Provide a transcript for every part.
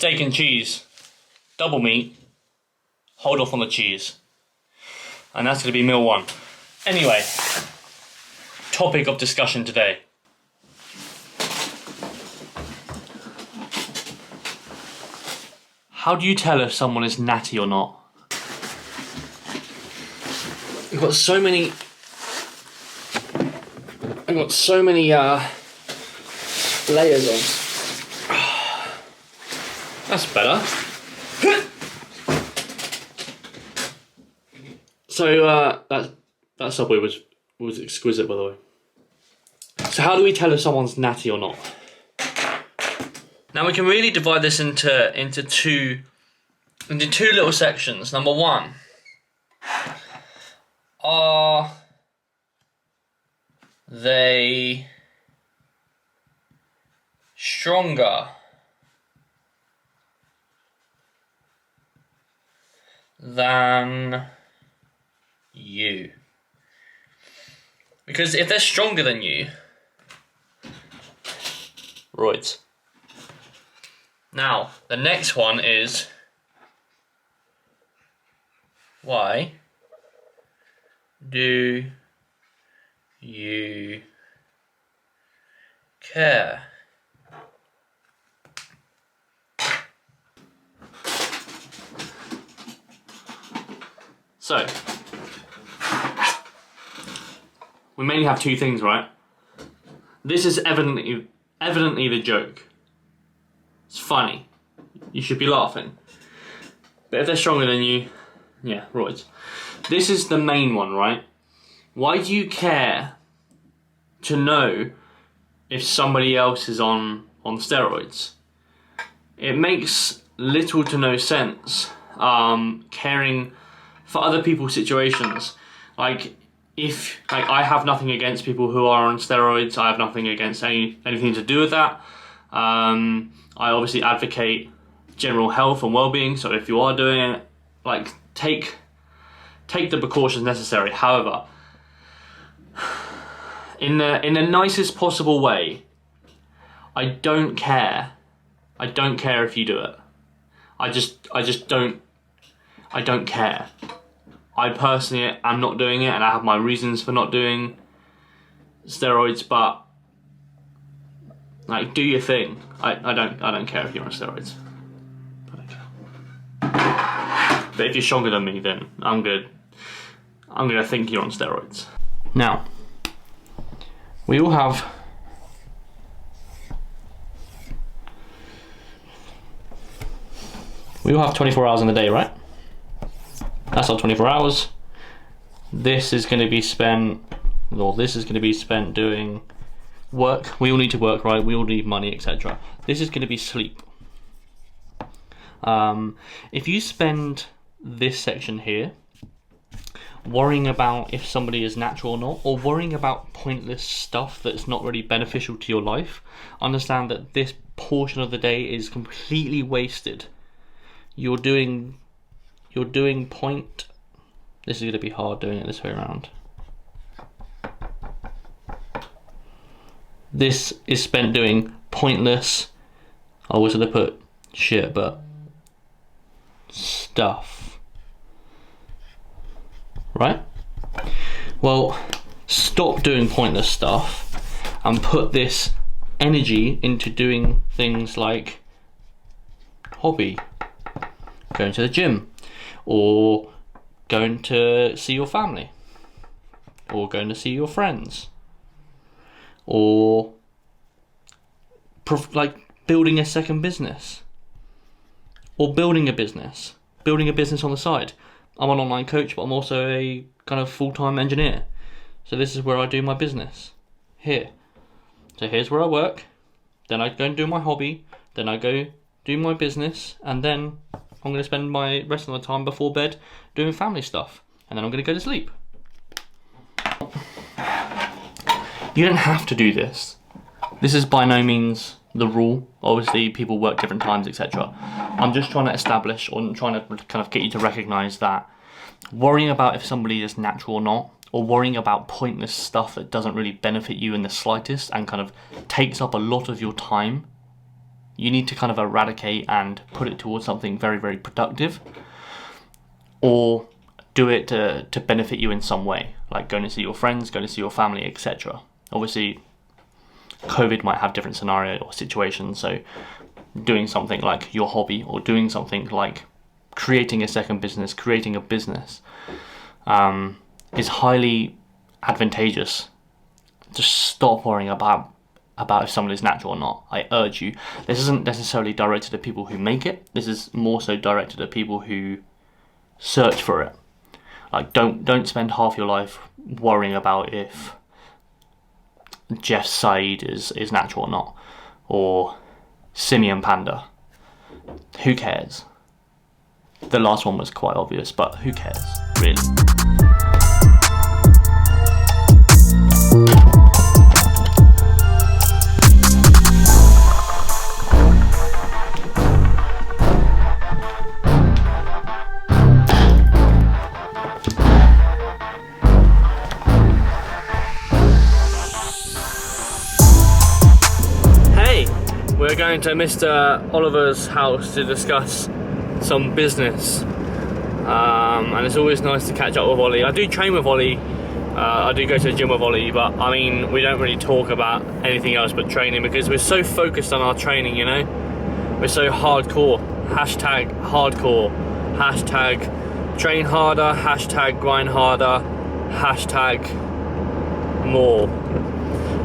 steak and cheese, double meat, hold off on the cheese. And that's going to be meal 1. Anyway, topic of discussion today. How do you tell if someone is natty or not? I've got so many layers on. That's better. So that Subway was exquisite, by the way. So how do we tell if someone's natty or not? Now we can really divide this into two little sections. Number 1, are they stronger than you? Because if they're stronger than you, right. Now, the next one is, why do you care? So, we mainly have 2 things, right? This is evidently the joke. It's funny. You should be laughing. But if they're stronger than you, yeah, right. This is the main one, right? Why do you care to know if somebody else is on steroids? It makes little to no sense caring for other people's situations. Like, I have nothing against people who are on steroids. I have nothing against anything to do with that. I obviously advocate general health and well-being, so if you are doing it, like, take the precautions necessary. However, in the nicest possible way, I don't care. I don't care if you do it. I don't care. I personally am not doing it, and I have my reasons for not doing steroids, but like, do your thing. I don't care if you're on steroids. But if you're stronger than me, then I'm gonna think you're on steroids. Now, we all have We all have 24 hours in the day, right? That's our 24 hours. This is going to be spent, or this is going to be spent doing work. We all need to work, right? We all need money, etc. This is going to be sleep. If you spend this section here worrying about if somebody is natural or not, or worrying about pointless stuff that's not really beneficial to your life, understand that this portion of the day is completely wasted. You're doing point. This is going to be hard doing it this way around. This is spent doing pointless, I was going to put shit, but stuff. Right? Well, stop doing pointless stuff and put this energy into doing things like hobby, going to the gym, or going to see your family, or going to see your friends, or like building a second business, or building a business on the side. I'm an online coach, but I'm also a kind of full-time engineer. So this is where I do my business, here. So here's where I work, then I go and do my hobby, then I go do my business, and then I'm going to spend my rest of the time before bed doing family stuff, and then I'm going to go to sleep. You don't have to do this. This is by no means the rule. Obviously, people work different times, etc. I'm just trying to establish, or trying to kind of get you to recognise that worrying about if somebody is natural or not, or worrying about pointless stuff that doesn't really benefit you in the slightest and kind of takes up a lot of your time, You need to kind of eradicate and put it towards something very, very productive, or do it to benefit you in some way, like going to see your friends, going to see your family, etc. Obviously, COVID might have different scenario or situations, so doing something like your hobby, or doing something like creating a second business, creating a business, is highly advantageous. Just stop worrying about if someone is natural or not. I urge you. This isn't necessarily directed at people who make it. This is more so directed at people who search for it. Like, don't spend half your life worrying about if Jeff's side is natural or not, or Simeon Panda. Who cares? The last one was quite obvious, but who cares, really? We're going to Mr. Oliver's house to discuss some business, and it's always nice to catch up with Ollie. I do train with Ollie, I do go to the gym with Ollie, but I mean, we don't really talk about anything else but training, because we're so focused on our training, you know? We're so hardcore, hashtag hardcore, hashtag train harder, hashtag grind harder, hashtag more.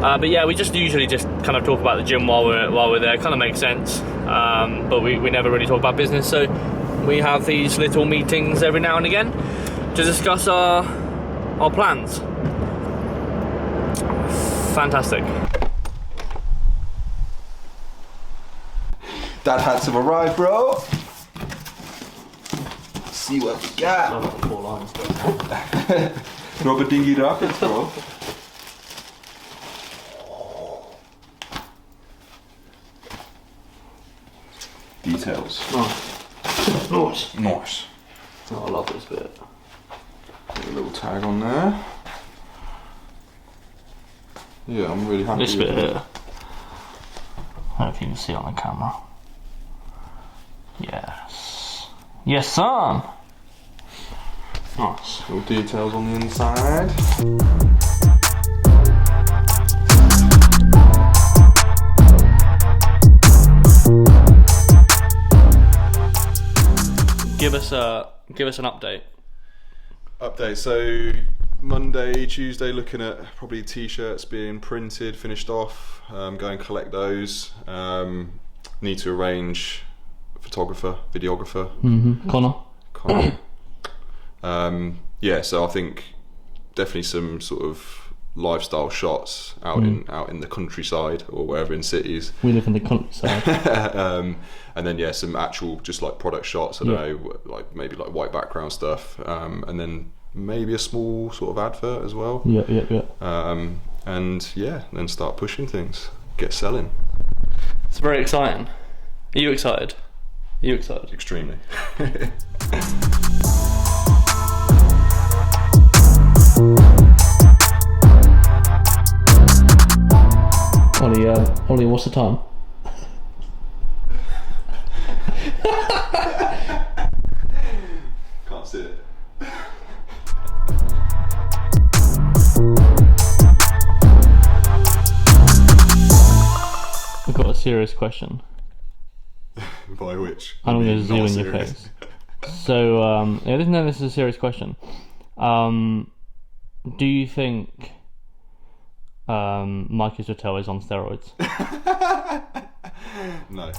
But yeah, we just usually just kind of talk about the gym while we're there. It kind of makes sense, but we never really talk about business. So we have these little meetings every now and again to discuss our plans. Fantastic. Dad hats have arrived, bro. Let's see what we got. 4 lines. Rubber dinghy rockets, bro. Details. Nice. Nice. Oh, I love this bit. Get a little tag on there. Yeah, I'm really happy This with bit it. here. I don't know if you can see it on the camera. Yes. Yes, son! Nice. Little details on the inside. Give us an update. So Monday, Tuesday, looking at probably t-shirts being printed, finished off. Go and collect those. Need to arrange photographer, videographer. Connor. Yeah, so I think definitely some sort of lifestyle shots out in the countryside or wherever in cities. We live in the countryside. And then some actual just like product shots. I don't know, like maybe like white background stuff, and then maybe a small sort of advert as well. Yeah. And then start pushing things, get selling. It's very exciting. Are you excited? Extremely. Ollie, what's the time? Can't see it. I've got a serious question. By which? I'm going to zoom in your face. So, this is a serious question. Do you think Marcus Hotel is on steroids? No.